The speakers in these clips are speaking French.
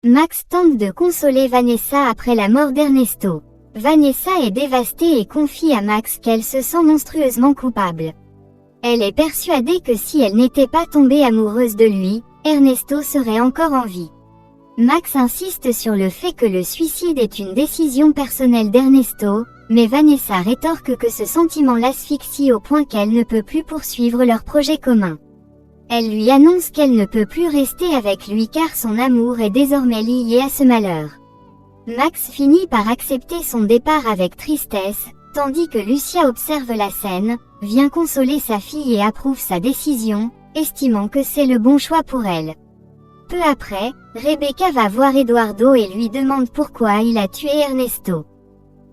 Max tente de consoler Vanessa après la mort d'Ernesto. Vanessa est dévastée et confie à Max qu'elle se sent monstrueusement coupable. Elle est persuadée que si elle n'était pas tombée amoureuse de lui, Ernesto serait encore en vie. Max insiste sur le fait que le suicide est une décision personnelle d'Ernesto, mais Vanessa rétorque que ce sentiment l'asphyxie au point qu'elle ne peut plus poursuivre leur projet commun. Elle lui annonce qu'elle ne peut plus rester avec lui car son amour est désormais lié à ce malheur. Max finit par accepter son départ avec tristesse, tandis que Lucia observe la scène, vient consoler sa fille et approuve sa décision, estimant que c'est le bon choix pour elle. Peu après, Rebecca va voir Eduardo et lui demande pourquoi il a tué Ernesto.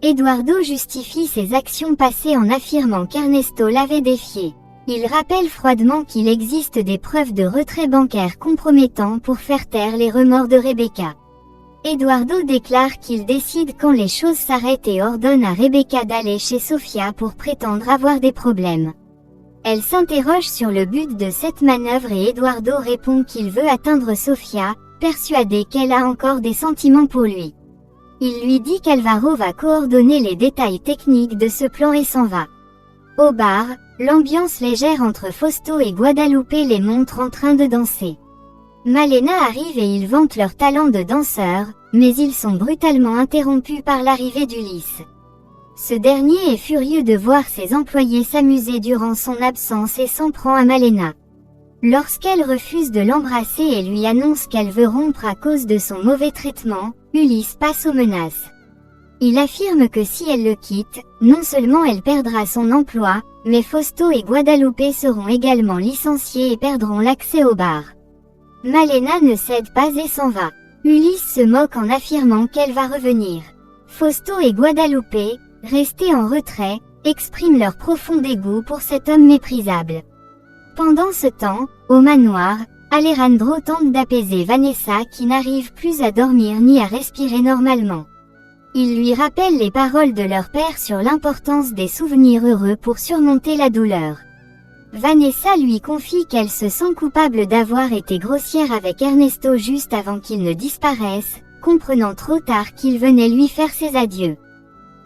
Eduardo justifie ses actions passées en affirmant qu'Ernesto l'avait défié. Il rappelle froidement qu'il existe des preuves de retrait bancaire compromettants pour faire taire les remords de Rebecca. Eduardo déclare qu'il décide quand les choses s'arrêtent et ordonne à Rebecca d'aller chez Sofia pour prétendre avoir des problèmes. Elle s'interroge sur le but de cette manœuvre et Eduardo répond qu'il veut atteindre Sofia, persuadé qu'elle a encore des sentiments pour lui. Il lui dit qu'Alvaro va coordonner les détails techniques de ce plan et s'en va. Au bar, l'ambiance légère entre Fausto et Guadalupe les montre en train de danser. Malena arrive et ils vantent leur talent de danseur, mais ils sont brutalement interrompus par l'arrivée d'Ulysse. Ce dernier est furieux de voir ses employés s'amuser durant son absence et s'en prend à Malena. Lorsqu'elle refuse de l'embrasser et lui annonce qu'elle veut rompre à cause de son mauvais traitement, Ulysse passe aux menaces. Il affirme que si elle le quitte, non seulement elle perdra son emploi, mais Fausto et Guadalupe seront également licenciés et perdront l'accès au bar. Malena ne cède pas et s'en va. Ulysse se moque en affirmant qu'elle va revenir. Fausto et Guadalupe, restés en retrait, expriment leur profond dégoût pour cet homme méprisable. Pendant ce temps, au manoir, Alejandro tente d'apaiser Vanessa qui n'arrive plus à dormir ni à respirer normalement. Il lui rappelle les paroles de leur père sur l'importance des souvenirs heureux pour surmonter la douleur. Vanessa lui confie qu'elle se sent coupable d'avoir été grossière avec Ernesto juste avant qu'il ne disparaisse, comprenant trop tard qu'il venait lui faire ses adieux.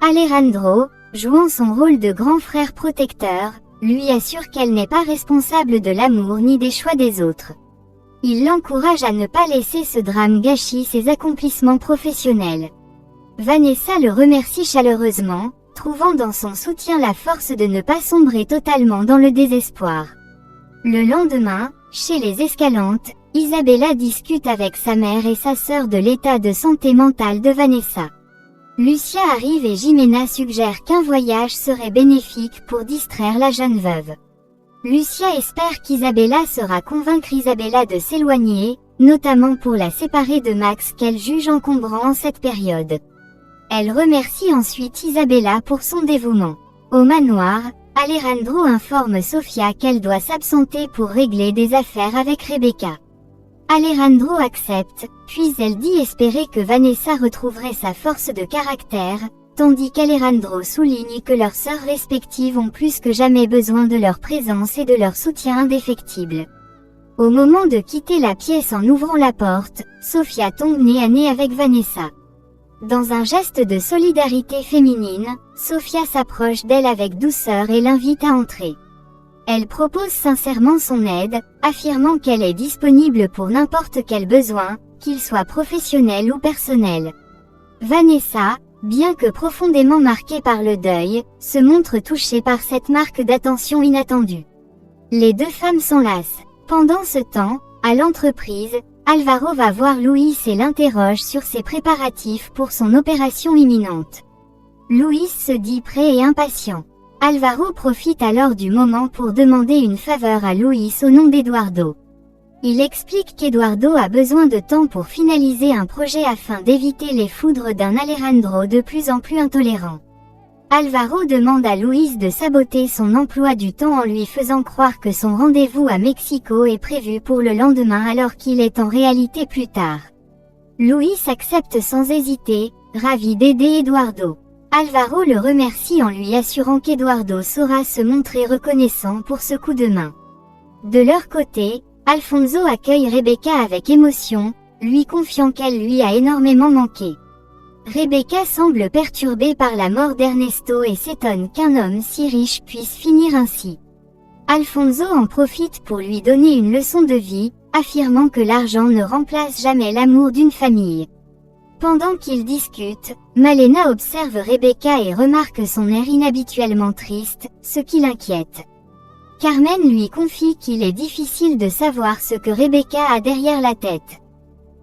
Alejandro, jouant son rôle de grand frère protecteur, lui assure qu'elle n'est pas responsable de l'amour ni des choix des autres. Il l'encourage à ne pas laisser ce drame gâcher ses accomplissements professionnels. Vanessa le remercie chaleureusement, trouvant dans son soutien la force de ne pas sombrer totalement dans le désespoir. Le lendemain, chez les Escalantes, Isabella discute avec sa mère et sa sœur de l'état de santé mentale de Vanessa. Lucia arrive et Jimena suggère qu'un voyage serait bénéfique pour distraire la jeune veuve. Lucia espère qu'Isabella saura convaincre Isabella de s'éloigner, notamment pour la séparer de Max qu'elle juge encombrant en cette période. Elle remercie ensuite Isabella pour son dévouement. Au manoir, Alejandro informe Sofia qu'elle doit s'absenter pour régler des affaires avec Rebecca. Alejandro accepte, puis elle dit espérer que Vanessa retrouverait sa force de caractère, tandis qu'Alejandro souligne que leurs sœurs respectives ont plus que jamais besoin de leur présence et de leur soutien indéfectible. Au moment de quitter la pièce en ouvrant la porte, Sofia tombe nez à nez avec Vanessa. Dans un geste de solidarité féminine, Sofia s'approche d'elle avec douceur et l'invite à entrer. Elle propose sincèrement son aide, affirmant qu'elle est disponible pour n'importe quel besoin, qu'il soit professionnel ou personnel. Vanessa, bien que profondément marquée par le deuil, se montre touchée par cette marque d'attention inattendue. Les deux femmes s'enlacent. Pendant ce temps, à l'entreprise, Alvaro va voir Luis et l'interroge sur ses préparatifs pour son opération imminente. Luis se dit prêt et impatient. Alvaro profite alors du moment pour demander une faveur à Luis au nom d'Eduardo. Il explique qu'Eduardo a besoin de temps pour finaliser un projet afin d'éviter les foudres d'un Alejandro de plus en plus intolérant. Alvaro demande à Luis de saboter son emploi du temps en lui faisant croire que son rendez-vous à Mexico est prévu pour le lendemain alors qu'il est en réalité plus tard. Luis accepte sans hésiter, ravi d'aider Eduardo. Alvaro le remercie en lui assurant qu'Eduardo saura se montrer reconnaissant pour ce coup de main. De leur côté, Alfonso accueille Rebecca avec émotion, lui confiant qu'elle lui a énormément manqué. Rebecca semble perturbée par la mort d'Ernesto et s'étonne qu'un homme si riche puisse finir ainsi. Alfonso en profite pour lui donner une leçon de vie, affirmant que l'argent ne remplace jamais l'amour d'une famille. Pendant qu'ils discutent, Malena observe Rebecca et remarque son air inhabituellement triste, ce qui l'inquiète. Carmen lui confie qu'il est difficile de savoir ce que Rebecca a derrière la tête.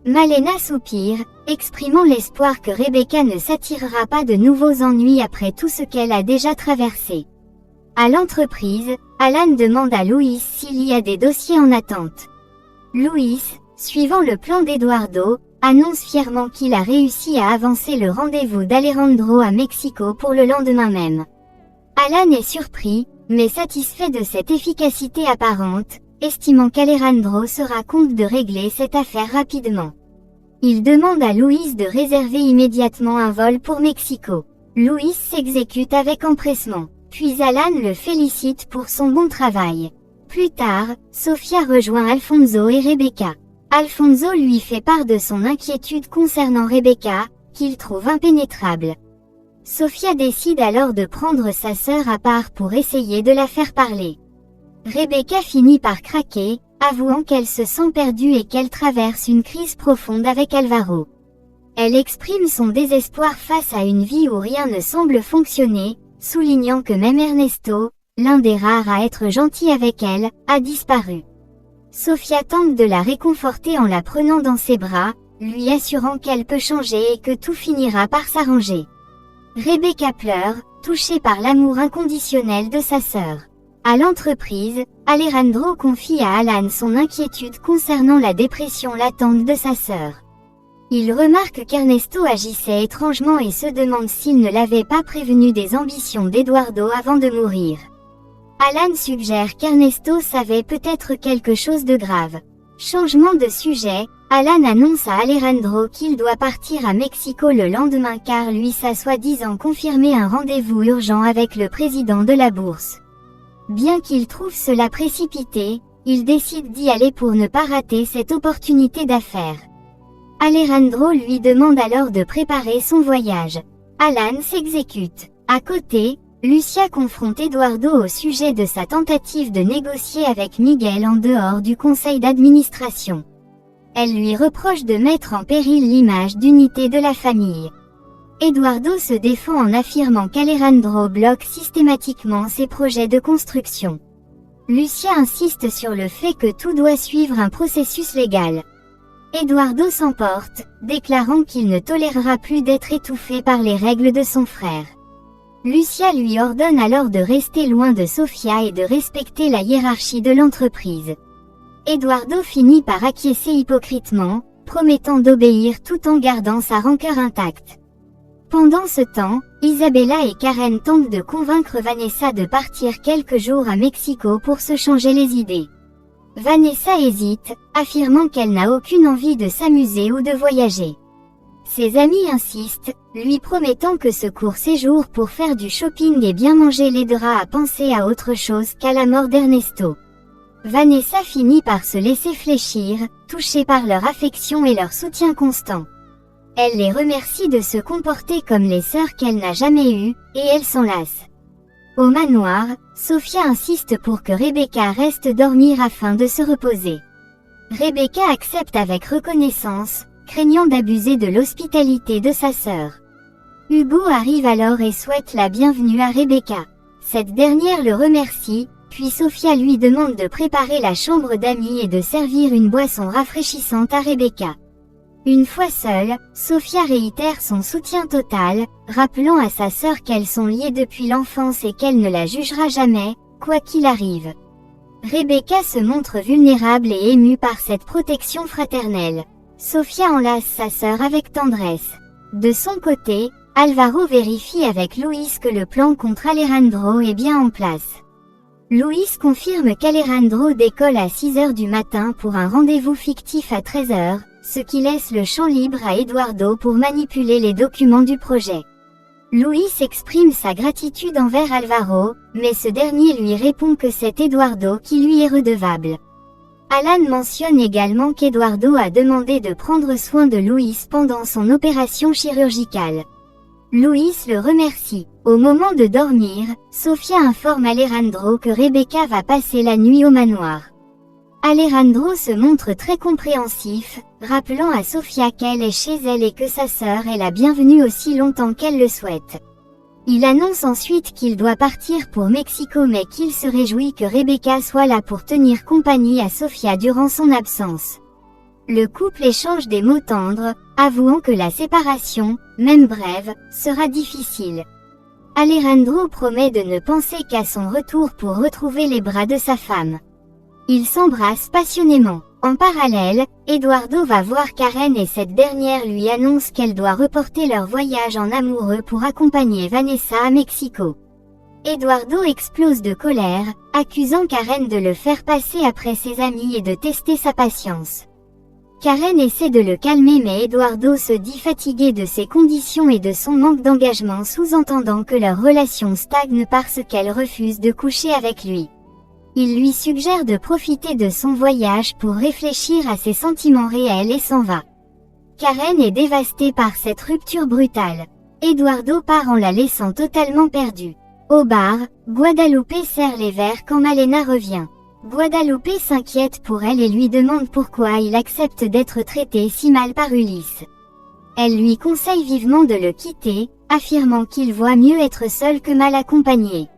Malena soupire, exprimant l'espoir que Rebecca ne s'attirera pas de nouveaux ennuis après tout ce qu'elle a déjà traversé. À l'entreprise, Alan demande à Luis s'il y a des dossiers en attente. Luis, suivant le plan d'Eduardo, annonce fièrement qu'il a réussi à avancer le rendez-vous d'Alejandro à Mexico pour le lendemain même. Alan est surpris, mais satisfait de cette efficacité apparente, estimant qu'Alejandro sera compte de régler cette affaire rapidement. Il demande à Luis de réserver immédiatement un vol pour Mexico. Luis s'exécute avec empressement, puis Alan le félicite pour son bon travail. Plus tard, Sofia rejoint Alfonso et Rebecca. Alfonso lui fait part de son inquiétude concernant Rebecca, qu'il trouve impénétrable. Sofia décide alors de prendre sa sœur à part pour essayer de la faire parler. Rebecca finit par craquer, avouant qu'elle se sent perdue et qu'elle traverse une crise profonde avec Alvaro. Elle exprime son désespoir face à une vie où rien ne semble fonctionner, soulignant que même Ernesto, l'un des rares à être gentil avec elle, a disparu. Sofia tente de la réconforter en la prenant dans ses bras, lui assurant qu'elle peut changer et que tout finira par s'arranger. Rebecca pleure, touchée par l'amour inconditionnel de sa sœur. À l'entreprise, Alejandro confie à Alan son inquiétude concernant la dépression latente de sa sœur. Il remarque qu'Ernesto agissait étrangement et se demande s'il ne l'avait pas prévenu des ambitions d'Eduardo avant de mourir. Alan suggère qu'Ernesto savait peut-être quelque chose de grave. Changement de sujet, Alan annonce à Alejandro qu'il doit partir à Mexico le lendemain car lui a soi-disant confirmé un rendez-vous urgent avec le président de la bourse. Bien qu'il trouve cela précipité, il décide d'y aller pour ne pas rater cette opportunité d'affaires. Alejandro lui demande alors de préparer son voyage. Alan s'exécute. À côté, Lucia confronte Eduardo au sujet de sa tentative de négocier avec Miguel en dehors du conseil d'administration. Elle lui reproche de mettre en péril l'image d'unité de la famille. Eduardo se défend en affirmant qu'Alejandro bloque systématiquement ses projets de construction. Lucia insiste sur le fait que tout doit suivre un processus légal. Eduardo s'emporte, déclarant qu'il ne tolérera plus d'être étouffé par les règles de son frère. Lucia lui ordonne alors de rester loin de Sofia et de respecter la hiérarchie de l'entreprise. Eduardo finit par acquiescer hypocritement, promettant d'obéir tout en gardant sa rancœur intacte. Pendant ce temps, Isabella et Karen tentent de convaincre Vanessa de partir quelques jours à Mexico pour se changer les idées. Vanessa hésite, affirmant qu'elle n'a aucune envie de s'amuser ou de voyager. Ses amis insistent, lui promettant que ce court séjour pour faire du shopping et bien manger l'aidera à penser à autre chose qu'à la mort d'Ernesto. Vanessa finit par se laisser fléchir, touchée par leur affection et leur soutien constant. Elle les remercie de se comporter comme les sœurs qu'elle n'a jamais eues, et elle s'en lasse. Au manoir, Sofia insiste pour que Rebecca reste dormir afin de se reposer. Rebecca accepte avec reconnaissance, craignant d'abuser de l'hospitalité de sa sœur. Hugo arrive alors et souhaite la bienvenue à Rebecca. Cette dernière le remercie, puis Sofia lui demande de préparer la chambre d'amis et de servir une boisson rafraîchissante à Rebecca. Une fois seule, Sofia réitère son soutien total, rappelant à sa sœur qu'elles sont liées depuis l'enfance et qu'elle ne la jugera jamais, quoi qu'il arrive. Rebecca se montre vulnérable et émue par cette protection fraternelle. Sofia enlace sa sœur avec tendresse. De son côté, Alvaro vérifie avec Luis que le plan contre Alejandro est bien en place. Luis confirme qu'Alejandro décolle à 6h du matin pour un rendez-vous fictif à 13h, ce qui laisse le champ libre à Eduardo pour manipuler les documents du projet. Luis exprime sa gratitude envers Alvaro, mais ce dernier lui répond que c'est Eduardo qui lui est redevable. Alan mentionne également qu'Eduardo a demandé de prendre soin de Luis pendant son opération chirurgicale. Luis le remercie. Au moment de dormir, Sofia informe Alejandro que Rebecca va passer la nuit au manoir. Alejandro se montre très compréhensif, rappelant à Sofia qu'elle est chez elle et que sa sœur est la bienvenue aussi longtemps qu'elle le souhaite. Il annonce ensuite qu'il doit partir pour Mexico mais qu'il se réjouit que Rebecca soit là pour tenir compagnie à Sofia durant son absence. Le couple échange des mots tendres, avouant que la séparation, même brève, sera difficile. Alejandro promet de ne penser qu'à son retour pour retrouver les bras de sa femme. Ils s'embrassent passionnément. En parallèle, Eduardo va voir Karen et cette dernière lui annonce qu'elle doit reporter leur voyage en amoureux pour accompagner Vanessa à Mexico. Eduardo explose de colère, accusant Karen de le faire passer après ses amis et de tester sa patience. Karen essaie de le calmer mais Eduardo se dit fatigué de ses conditions et de son manque d'engagement, sous-entendant que leur relation stagne parce qu'elle refuse de coucher avec lui. Il lui suggère de profiter de son voyage pour réfléchir à ses sentiments réels et s'en va. Karen est dévastée par cette rupture brutale. Eduardo part en la laissant totalement perdue. Au bar, Guadalupe serre les verres quand Malena revient. Guadalupe s'inquiète pour elle et lui demande pourquoi il accepte d'être traité si mal par Ulysse. Elle lui conseille vivement de le quitter, affirmant qu'il vaut mieux être seul que mal accompagné.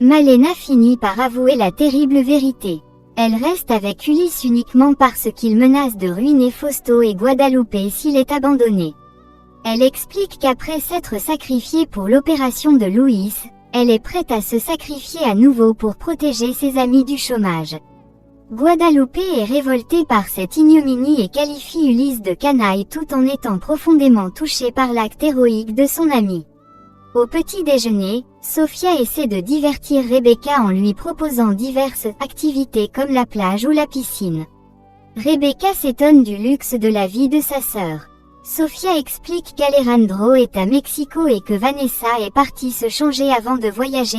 Malena finit par avouer la terrible vérité. Elle reste avec Ulysse uniquement parce qu'il menace de ruiner Fausto et Guadalupe s'il est abandonné. Elle explique qu'après s'être sacrifiée pour l'opération de Luis, elle est prête à se sacrifier à nouveau pour protéger ses amis du chômage. Guadalupe est révoltée par cette ignominie et qualifie Ulysse de canaille tout en étant profondément touchée par l'acte héroïque de son ami. Au petit déjeuner, Sofia essaie de divertir Rebecca en lui proposant diverses activités comme la plage ou la piscine. Rebecca s'étonne du luxe de la vie de sa sœur. Sofia explique qu'Alejandro est à Mexico et que Vanessa est partie se changer avant de voyager.